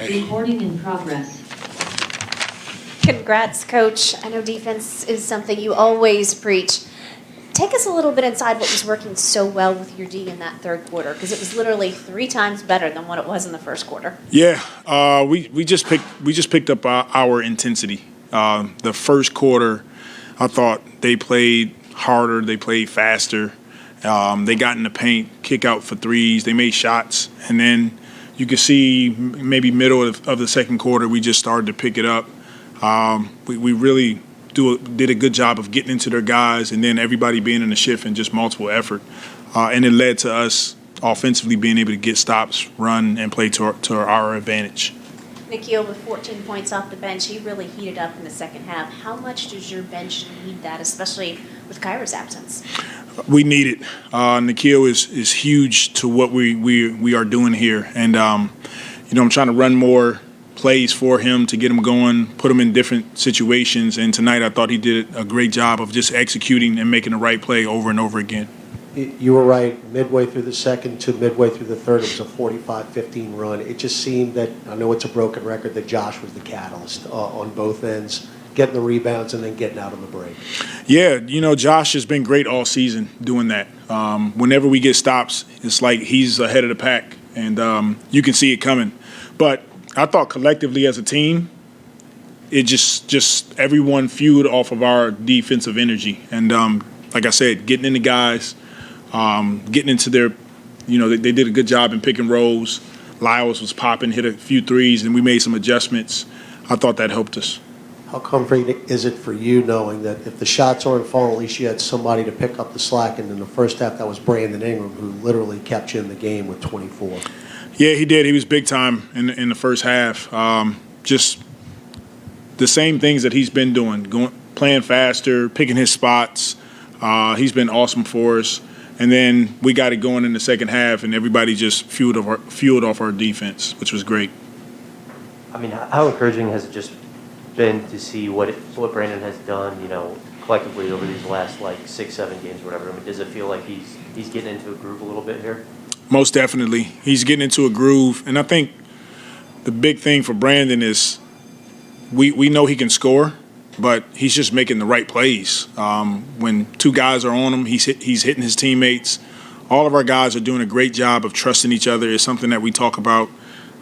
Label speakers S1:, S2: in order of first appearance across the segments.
S1: Recording in progress.
S2: Congrats, Coach. I know defense is something you always preach. Take us a little bit inside what was working so well with your D in that third quarter, because it was literally 3 times better than what it was in the first quarter.
S3: Yeah, we just picked up our intensity. The first quarter, I thought they played harder, they played faster. They got in the paint, kick out for threes, they made shots, and then you could see maybe middle of the second quarter we just started to pick it up. We really did a good job of getting into their guys, and then everybody being in the shift and just multiple effort. And it led to us offensively being able to get stops, run, and play to our advantage.
S2: Nikhil, with 14 points off the bench, he really heated up in the second half. How much does your bench need that, especially with Kyra's absence?
S3: We need it. Nikhil is huge to what we are doing here. And, I'm trying to run more plays for him to get him going, put him in different situations. And tonight I thought he did a great job of just executing and making the right play over and over again.
S4: You were right. Midway through the second to midway through the third, it was a 45-15 run. It just seemed that, I know it's a broken record, that Josh was the catalyst on both ends, getting the rebounds and then getting out on the break.
S3: Yeah, Josh has been great all season doing that. Whenever we get stops, it's like he's ahead of the pack, and you can see it coming. But I thought collectively as a team, it just everyone fueled off of our defensive energy. And like I said, getting in the guys, getting into their, they did a good job in pick and rolls. Lyles was popping, hit a few threes, and we made some adjustments. I thought that helped us.
S4: How comforting is it for you knowing that if the shots aren't falling, at least you had somebody to pick up the slack? And in the first half, that was Brandon Ingram, who literally kept you in the game with 24.
S3: Yeah, he did. He was big time in the first half. Just the same things that he's been doing, playing faster, picking his spots. He's been awesome for us. And then we got it going in the second half, and everybody just fueled off our defense, which was great.
S5: I mean, how encouraging has it just been to see what Brandon has done, collectively over these last 6-7 games, or whatever? I mean, does it feel like he's getting into a groove a little bit here?
S3: Most definitely, he's getting into a groove, and I think the big thing for Brandon is we know he can score, but he's just making the right plays. When 2 guys are on him, he's hitting his teammates. All of our guys are doing a great job of trusting each other. It's something that we talk about.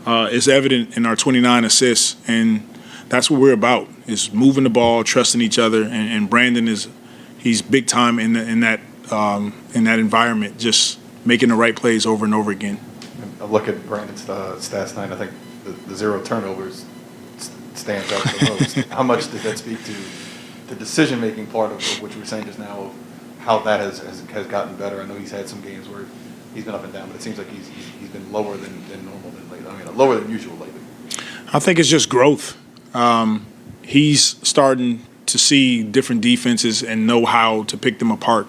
S3: It's evident in our 29 assists, and that's what we're about, is moving the ball, trusting each other. And Brandon he's big time in that environment, just making the right plays over and over again.
S6: I look at Brandon's stats tonight. I think the 0 turnovers stands out the most. How much did that speak to the decision-making part of what you were saying just now, of how that has gotten better? I know he's had some games where he's been up and down, but it seems like he's been lower than normal lately. I mean, lower than usual lately.
S3: I think it's just growth. He's starting to see different defenses and know how to pick them apart.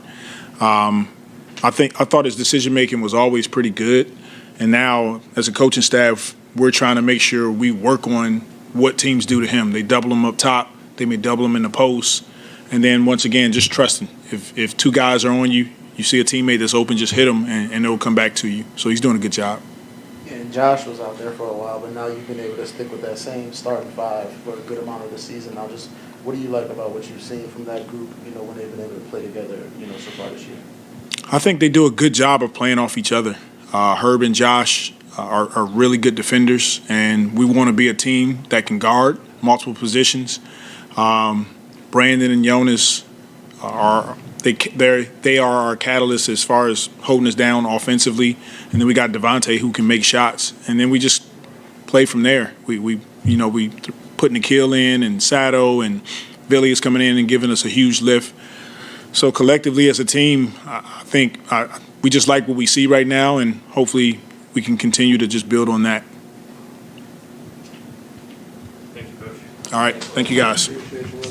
S3: I thought his decision-making was always pretty good, and now as a coaching staff, we're trying to make sure we work on what teams do to him. They double him up top. They may double him in the post. And then, once again, just trusting. If 2 guys are on you, you see a teammate that's open, just hit them, and they'll come back to you. So he's doing a good job.
S7: Yeah, and Josh was out there for a while, but now you've been able to stick with that same starting 5 for a good amount of the season. Now, just what do you like about what you've seen from that group, when they've been able to play together, so far this year?
S3: I think they do a good job of playing off each other. Herb and Josh are really good defenders, and we want to be a team that can guard multiple positions. Brandon and Jonas they are our catalysts as far as holding us down offensively, and then we got Devontae who can make shots, and then we just play from there. We put Nikhil in, and Sato and Billy is coming in and giving us a huge lift. So collectively as a team, I think we just like what we see right now, and hopefully we can continue to just build on that.
S6: Thank you, Coach.
S3: All right. Thank you, guys.
S7: Appreciate you, Willie.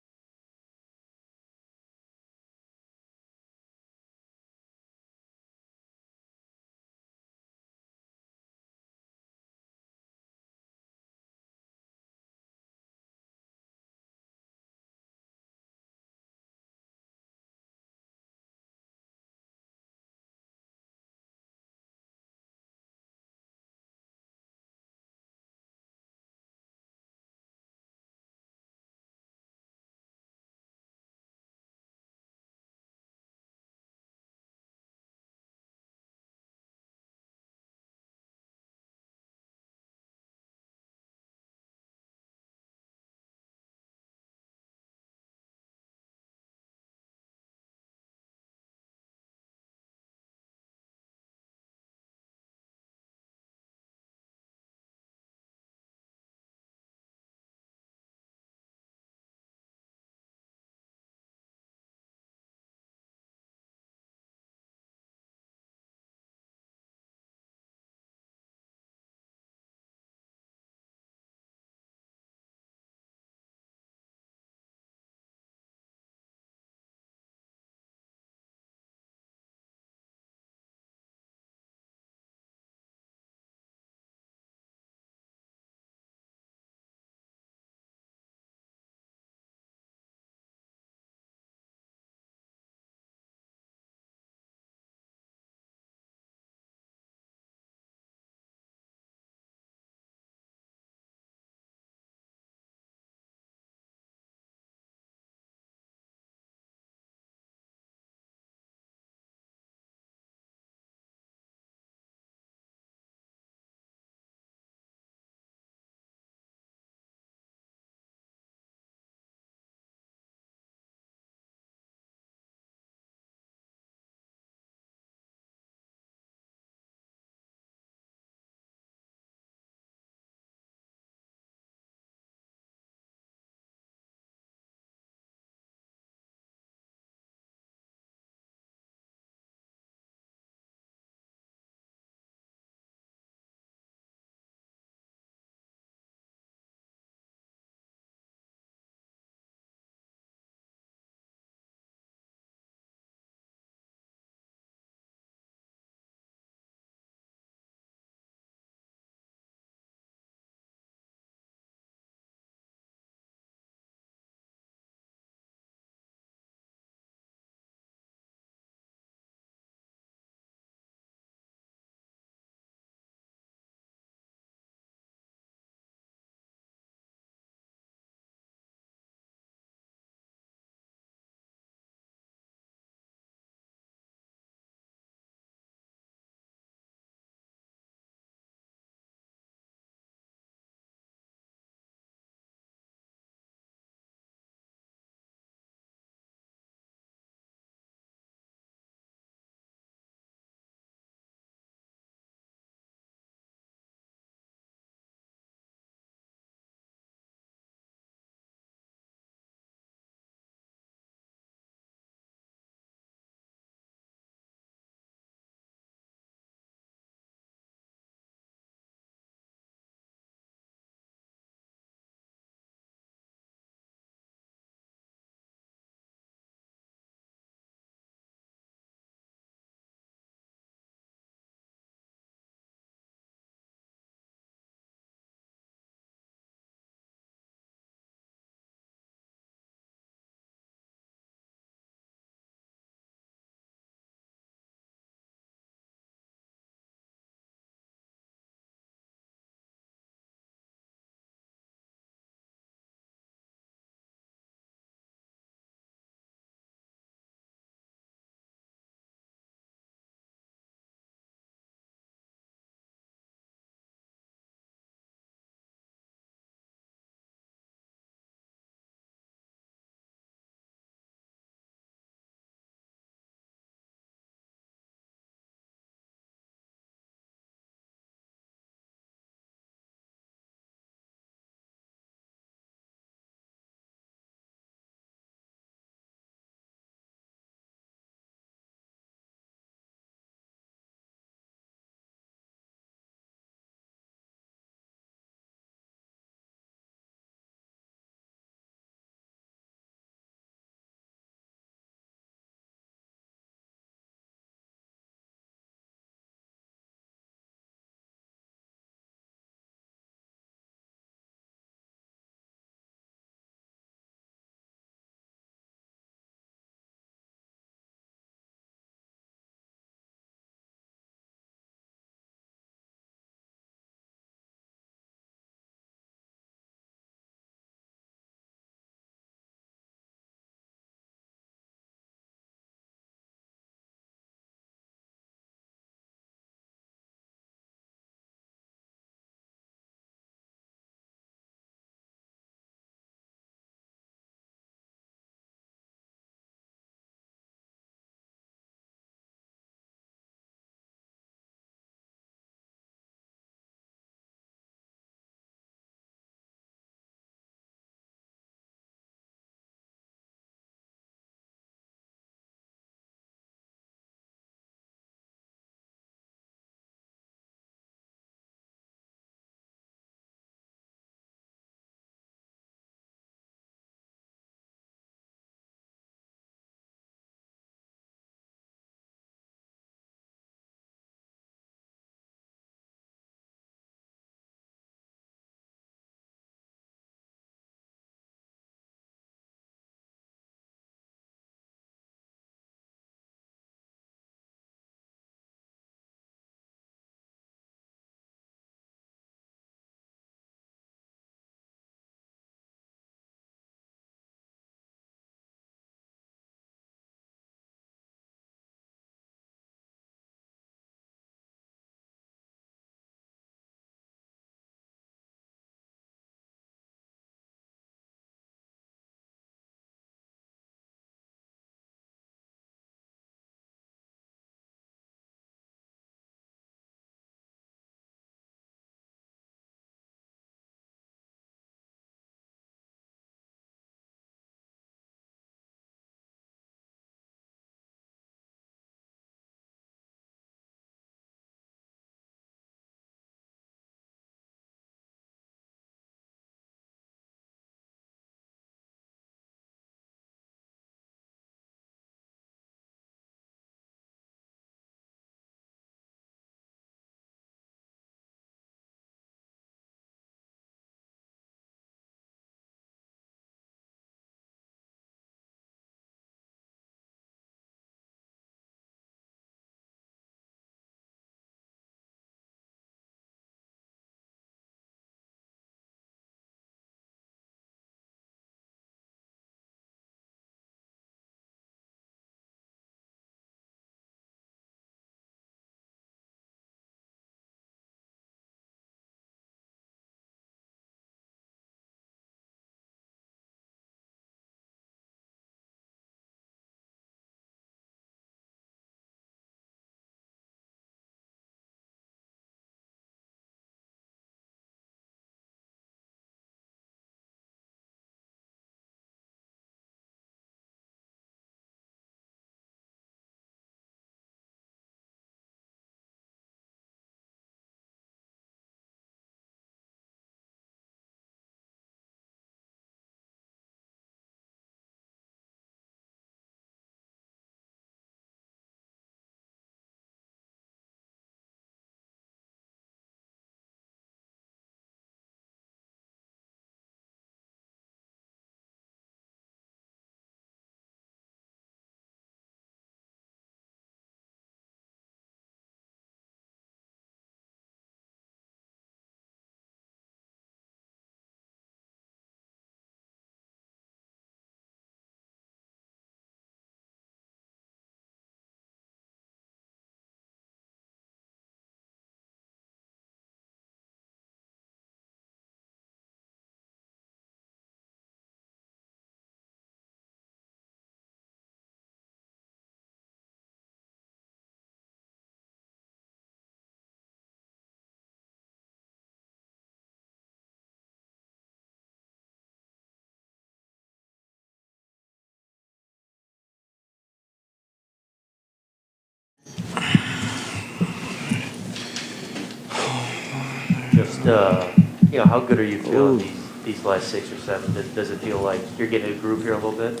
S5: how good are you feeling these last 6 or 7? Does it feel like you're getting a groove here a little bit?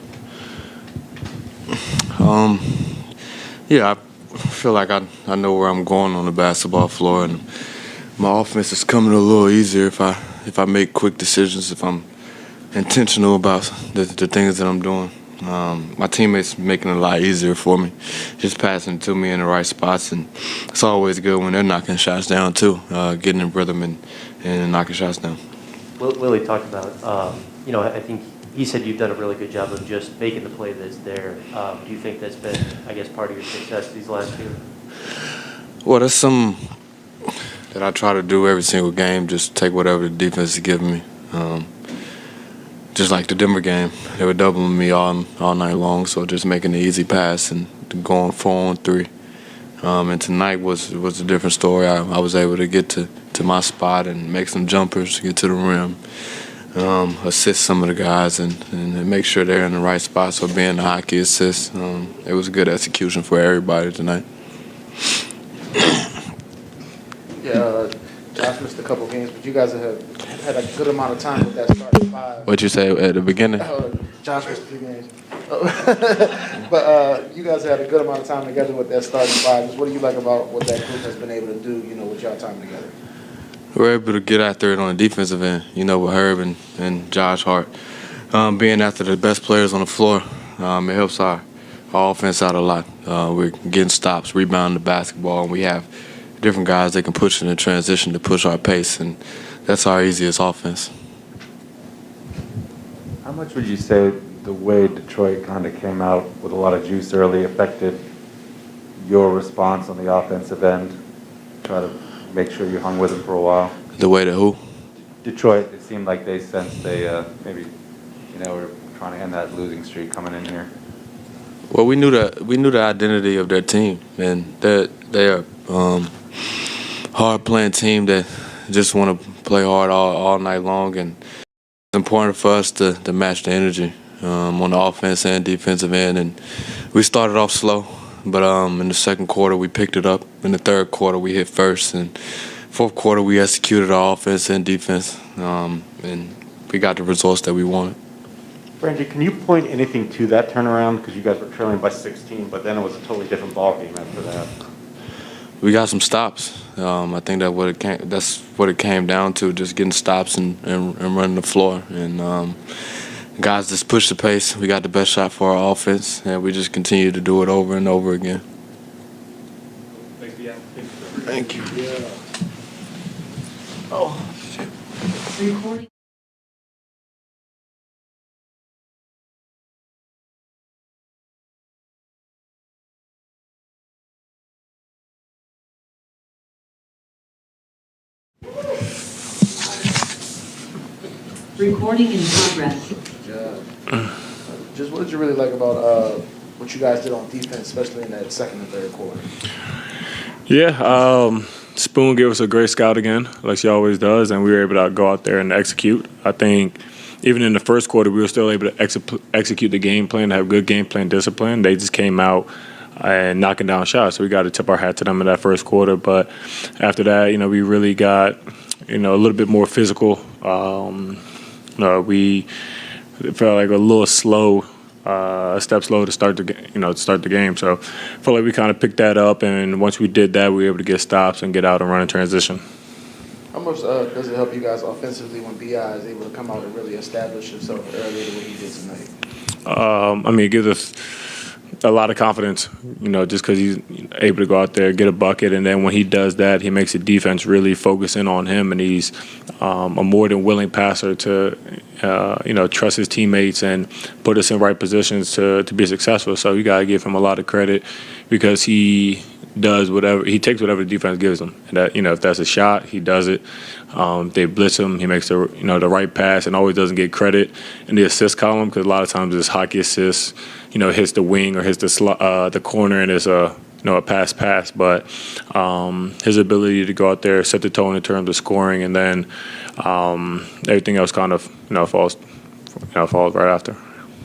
S1: Yeah, I feel like I know where I'm going on the basketball floor, and my offense is coming a little easier if I make quick decisions, if I'm intentional about the things that I'm doing. My teammates making it a lot easier for me, just passing it to me in the right spots, and it's always good when they're knocking shots down too, getting in rhythm and knocking shots down.
S5: Willie talked about, I think he said you've done a really good job of just making the play that's there. Do you think that's been, I guess, part of your success these last two?
S1: Well, that's something that I try to do every single game, just take whatever the defense is giving me. Just like the Denver game, they were doubling me all night long, so just making the easy pass and going 4-on-3. And tonight was a different story. I was able to get to my spot and make some jumpers, get to the rim, assist some of the guys, and make sure they're in the right spot. So being the hockey assist, it was a good execution for everybody tonight.
S7: Yeah, Josh missed a couple games, but you guys have had a good amount of time with that starting five.
S1: What'd you say at the beginning?
S7: Josh missed a few games. But you guys had a good amount of time together with that starting five. Just what do you like about what that group has been able to do, with y'all time together?
S1: We're able to get after it on the defensive end, with Herb and Josh Hart. Being after the best players on the floor, it helps our offense out a lot. We're getting stops, rebounding the basketball, and we have different guys that can push in the transition to push our pace, and that's our easiest offense.
S8: How much would you say the way Detroit kind of came out with a lot of juice early affected your response on the offensive end? Try to make sure you hung with them for a while.
S1: The way to who?
S8: Detroit, it seemed like they sensed they maybe were trying to end that losing streak coming in here.
S1: Well, we knew the identity of their team, and they're hard playing team that just want to play hard all night long, and it's important for us to match the energy on the offense and defensive end. And we started off slow, but in the second quarter we picked it up. In the third quarter we hit first, and fourth quarter we executed our offense and defense, and we got the results that we wanted.
S9: Brandon, can you point anything to that turnaround? Because you guys were trailing by 16, but then it was a totally different ballgame after that.
S1: We got some stops. I think that's what it came down to, just getting stops and running the floor. And guys just pushed the pace. We got the best shot for our offense, and we just continue to do it over and over again. Thank you.
S7: Yeah.
S1: Oh, shit.
S2: Recording.
S10: Recording in progress.
S7: Just what did you really like about what you guys did on defense, especially in that second and third quarter?
S11: Yeah, Spoon gave us a great scout again, like she always does, and we were able to go out there and execute. I think even in the first quarter, we were still able to execute the game plan, have good game plan discipline. They just came out and knocking down shots, so we got to tip our hat to them in that first quarter. But after that, we really got, a little bit more physical. We felt like a little slow, a step slow to start the game. So I felt like we kind of picked that up, and once we did that, we were able to get stops and get out and run in transition.
S7: How much does it help you guys offensively when B.I. is able to come out and really establish himself earlier than what he did tonight?
S11: It gives us a lot of confidence, just because he's able to go out there, get a bucket, and then when he does that, he makes the defense really focus in on him, and he's a more than willing passer to, trust his teammates and put us in right positions to be successful. So you got to give him a lot of credit because he takes whatever the defense gives him. And that, if that's a shot, he does it. They blitz him, he makes the right pass, and always doesn't get credit in the assist column because a lot of times it's hockey assists, hits the wing or hits the corner and it's a pass. But his ability to go out there, set the tone in terms of scoring, and then everything else kind of falls right after.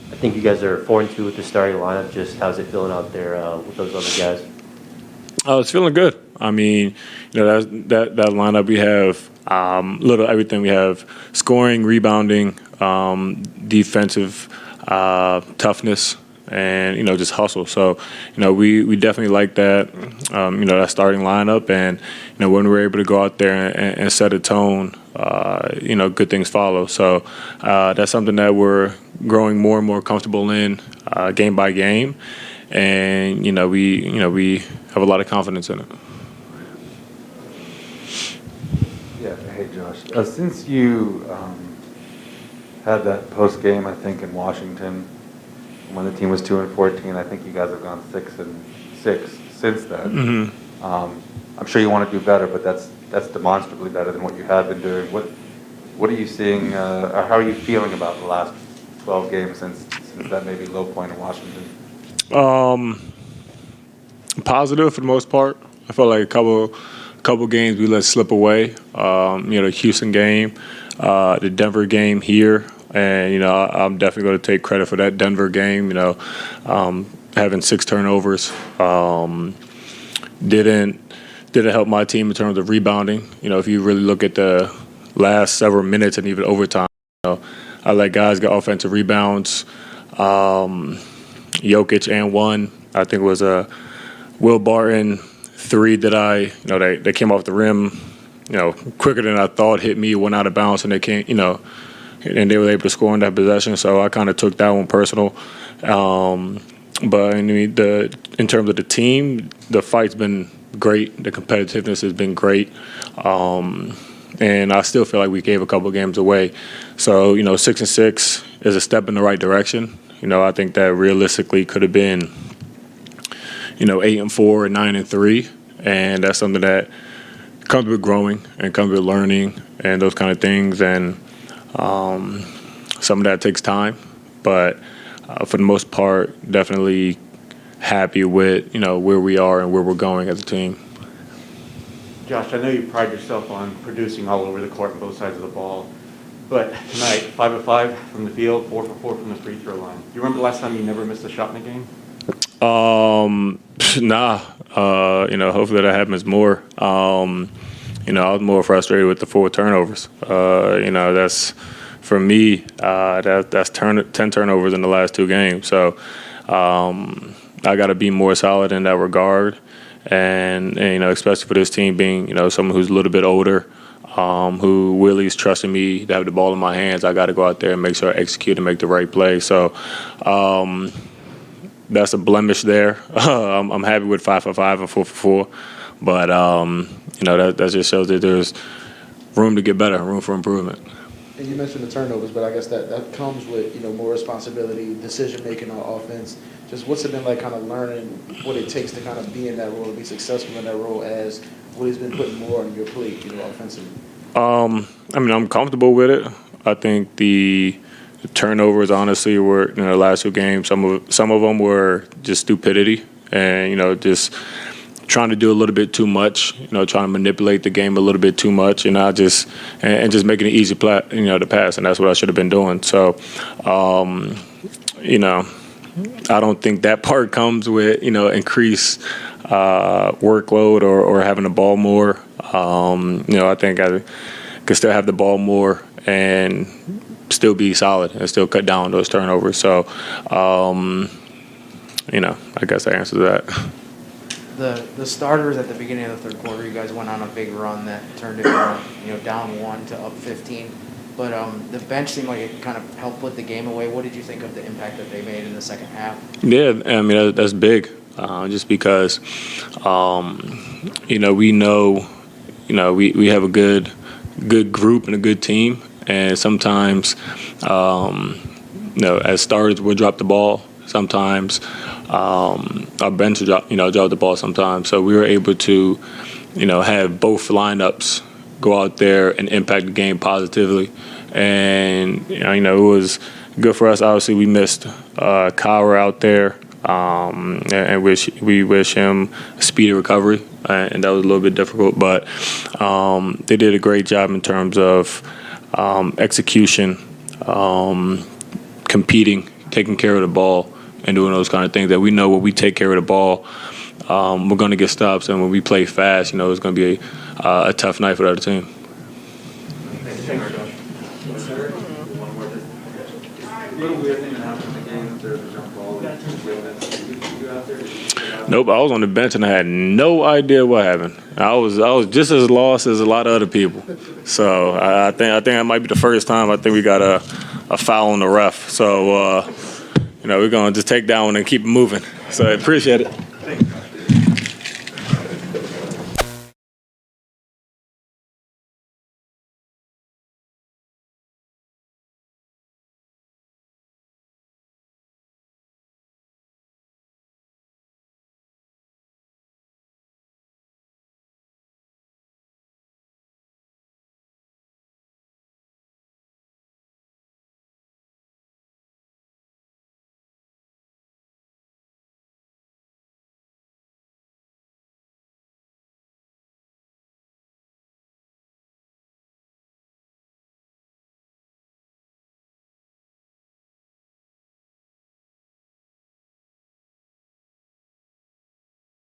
S5: I think you guys are 4-2 with the starting lineup. Just how's it feeling out there with those other guys?
S11: It's feeling good. I mean, that lineup we have little everything. We have scoring, rebounding, defensive toughness, and just hustle. So we definitely like that. That starting lineup, and when we're able to go out there and set a tone, good things follow. So that's something that we're growing more and more comfortable in game by game, and we have a lot of confidence in it.
S8: Yeah, hey Josh. Since you had that post game, I think in Washington, when the team was 2-14, I think you guys have gone 6-6 since then.
S11: Mm-hmm.
S8: I'm sure you want to do better, but that's demonstrably better than what you have been doing. What are you seeing, or how are you feeling about the last 12 games since that maybe low point in Washington?
S11: Positive for the most part. I felt like a couple games we let slip away. The Houston game, the Denver game here, and I'm definitely going to take credit for that Denver game. Having 6 turnovers didn't help my team in terms of rebounding. If you really look at the last several minutes and even overtime, I let guys get offensive rebounds. Jokic and one, I think it was a Will Barton 3 that they came off the rim, quicker than I thought, hit me, went out of bounds, and they came, and they were able to score in that possession. So I kind of took that one personal. But I mean, in terms of the team, the fight's been great. The competitiveness has been great. And I still feel like we gave a couple games away. So, 6-6 is a step in the right direction. I think that realistically could have been, 8-4 and 9-3. And that's something that comes with growing and comes with learning and those kind of things. And some of that takes time. But for the most part, definitely happy with, where we are and where we're going as a team.
S9: Josh, I know you pride yourself on producing all over the court on both sides of the ball, but tonight, 5 of 5 from the field, 4 for 4 from the free throw line. Do you remember the last time you never missed a shot in a game?
S11: Nah. Hopefully that happens more. I was more frustrated with the 4 turnovers. That's for me. That's 10 turnovers in the last 2 games. So I got to be more solid in that regard. And especially for this team being, someone who's a little bit older, who Willie's trusting me to have the ball in my hands, I got to go out there and make sure I execute and make the right play. So that's a blemish there. I'm happy with 5 for 5 and 4 for 4. But, that just shows that there's room to get better, room for improvement.
S7: And you mentioned the turnovers, but I guess that comes with, more responsibility, decision-making on offense. Just what's it been like kind of learning what it takes to kind of be in that role, to be successful in that role as Willie's been putting more on your plate, offensively?
S11: I'm comfortable with it. I think the turnovers, honestly, were, the last 2 games, some of them were just stupidity and, just trying to do a little bit too much, trying to manipulate the game a little bit too much, and just making it easy, to pass, and that's what I should have been doing. So, I don't think that part comes with, increased workload or having the ball more. I think I could still have the ball more and still be solid and still cut down those turnovers. So, I guess I answered that.
S10: The starters at the beginning of the third quarter, you guys went on a big run that turned it from down 1 to up 15. But the bench seemed like it kind of helped put the game away. What did you think of the impact that they made in the second half? Yeah,
S11: I mean that's big, just because we know we have a good group and a good team, and sometimes as starters we'll drop the ball. Sometimes our bench drop the ball sometimes. So we were able to, have both lineups go out there and impact the game positively. And, it was good for us. Obviously, we missed Kyra out there, and we wish him a speedy recovery. And that was a little bit difficult. But they did a great job in terms of execution, competing, taking care of the ball, and doing those kind of things that we know when we take care of the ball, we're going to get stops, and when we play fast, you know, it's going to be a tough night for the other team. Nope, I was on the bench and I had no idea what happened. I was just as lost as a lot of other people. So I think that might be the first time I think we got a foul on the ref. So you know, we're gonna just take that one and keep it moving. So I appreciate it.